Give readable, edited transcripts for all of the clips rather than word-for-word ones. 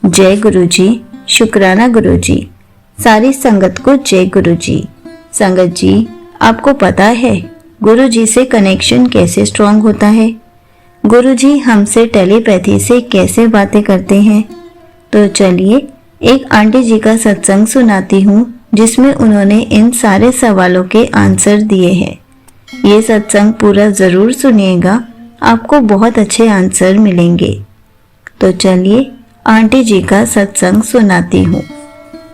जय गुरु जी। शुक्राना गुरु जी। सारी संगत को जय गुरु जी। संगत जी, आपको पता है गुरु जी से कनेक्शन कैसे स्ट्रांग होता है? गुरु जी हमसे टेलीपैथी से कैसे बातें करते हैं? तो चलिए एक आंटी जी का सत्संग सुनाती हूँ जिसमें उन्होंने इन सारे सवालों के आंसर दिए हैं। ये सत्संग पूरा जरूर सुनिएगा, आपको बहुत अच्छे आंसर मिलेंगे। तो चलिए आंटी जी का सत्संग सुनाती हूँ।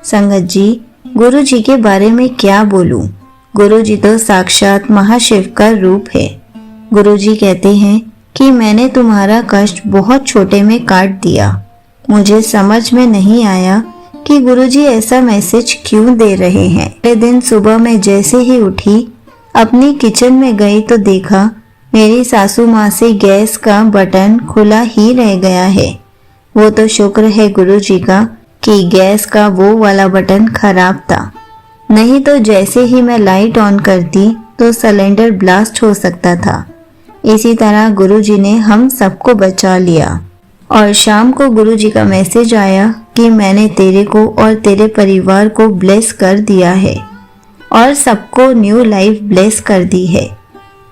संगत जी, गुरु जी के बारे में क्या बोलूं? गुरु जी तो साक्षात महाशिव का रूप है। गुरु जी कहते हैं कि मैंने तुम्हारा कष्ट बहुत छोटे में काट दिया। मुझे समझ में नहीं आया कि गुरु जी ऐसा मैसेज क्यों दे रहे हैं। अगले दिन सुबह में जैसे ही उठी, अपनी किचन में गई तो देखा मेरी सासू माँ से गैस का बटन खुला ही रह गया है। वो तो शुक्र है गुरु जी का कि गैस का वो वाला बटन खराब था, नहीं तो जैसे ही मैं लाइट ऑन करती तो सिलेंडर ब्लास्ट हो सकता था। इसी तरह गुरु जी ने हम सबको बचा लिया। और शाम को गुरु जी का मैसेज आया कि मैंने तेरे को और तेरे परिवार को ब्लेस कर दिया है और सबको न्यू लाइफ ब्लेस कर दी है।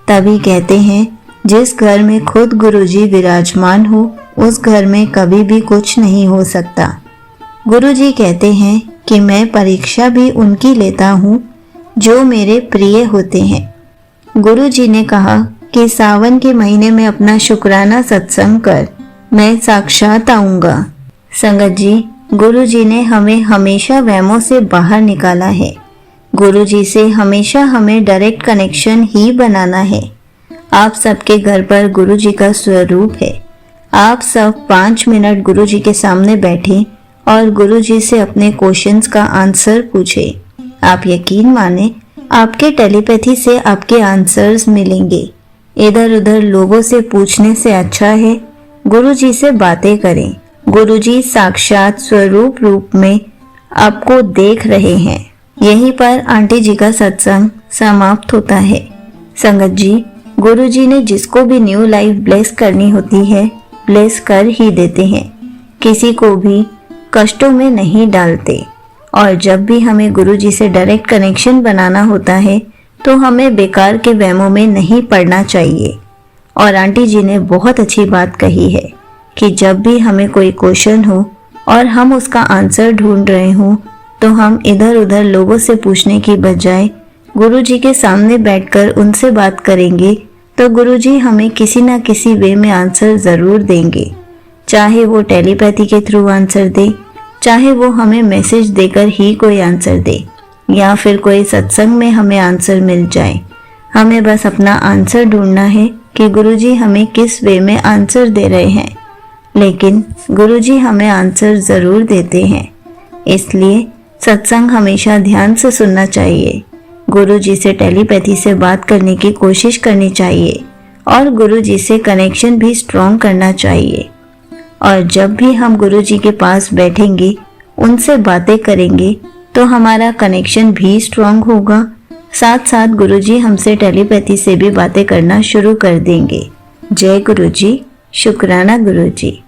तभी कहते हैं जिस घर में खुद गुरु जी विराजमान हो उस घर में कभी भी कुछ नहीं हो सकता। गुरु जी कहते हैं कि मैं परीक्षा भी उनकी लेता हूँ जो मेरे प्रिय होते हैं। गुरु जी ने कहा कि सावन के महीने में अपना शुक्राना सत्संग कर, मैं साक्षात आऊंगा। संगत जी, गुरु जी ने हमें हमेशा वहमों से बाहर निकाला है। गुरु जी से हमेशा हमें डायरेक्ट कनेक्शन ही बनाना है। आप सबके घर पर गुरु जी का स्वरूप है। आप सब 5 मिनट गुरु जी के सामने बैठे और गुरु जी से अपने क्वेश्चंस का आंसर पूछे। आप यकीन माने आपके टेलीपैथी से आपके आंसर्स मिलेंगे। इधर उधर लोगों से पूछने से अच्छा है गुरु जी से बातें करें। गुरु जी साक्षात स्वरूप रूप में आपको देख रहे हैं। यहीं पर आंटी जी का सत्संग समाप्त होता है। संगत जी, गुरु जी ने जिसको भी न्यू लाइफ ब्लेस करनी होती है ब्लेस कर ही देते हैं, किसी को भी कष्टों में नहीं डालते। और जब भी हमें गुरु जी से डायरेक्ट कनेक्शन बनाना होता है तो हमें बेकार के वहमों में नहीं पड़ना चाहिए। और आंटी जी ने बहुत अच्छी बात कही है कि जब भी हमें कोई क्वेश्चन हो और हम उसका आंसर ढूंढ रहे हों तो हम इधर उधर लोगों से पूछने की बजाय गुरु जी के सामने बैठकर उनसे बात करेंगे तो गुरु जी हमें किसी ना किसी वे में आंसर ज़रूर देंगे। चाहे वो टेलीपैथी के थ्रू आंसर दे, चाहे वो हमें मैसेज देकर ही कोई आंसर दे, या फिर कोई सत्संग में हमें आंसर मिल जाए। हमें बस अपना आंसर ढूंढना है कि गुरुजी हमें किस वे में आंसर दे रहे हैं। लेकिन गुरुजी हमें आंसर ज़रूर देते हैं, इसलिए सत्संग हमेशा ध्यान से सुनना चाहिए। गुरुजी से टेलीपैथी से बात करने की कोशिश करनी चाहिए और गुरुजी से कनेक्शन भी स्ट्रॉन्ग करना चाहिए। और जब भी हम गुरुजी के पास बैठेंगे, उनसे बातें करेंगे तो हमारा कनेक्शन भी स्ट्रॉन्ग होगा। साथ साथ गुरुजी हमसे टेलीपैथी से भी बातें करना शुरू कर देंगे। जय गुरुजी। शुक्राना गुरुजी।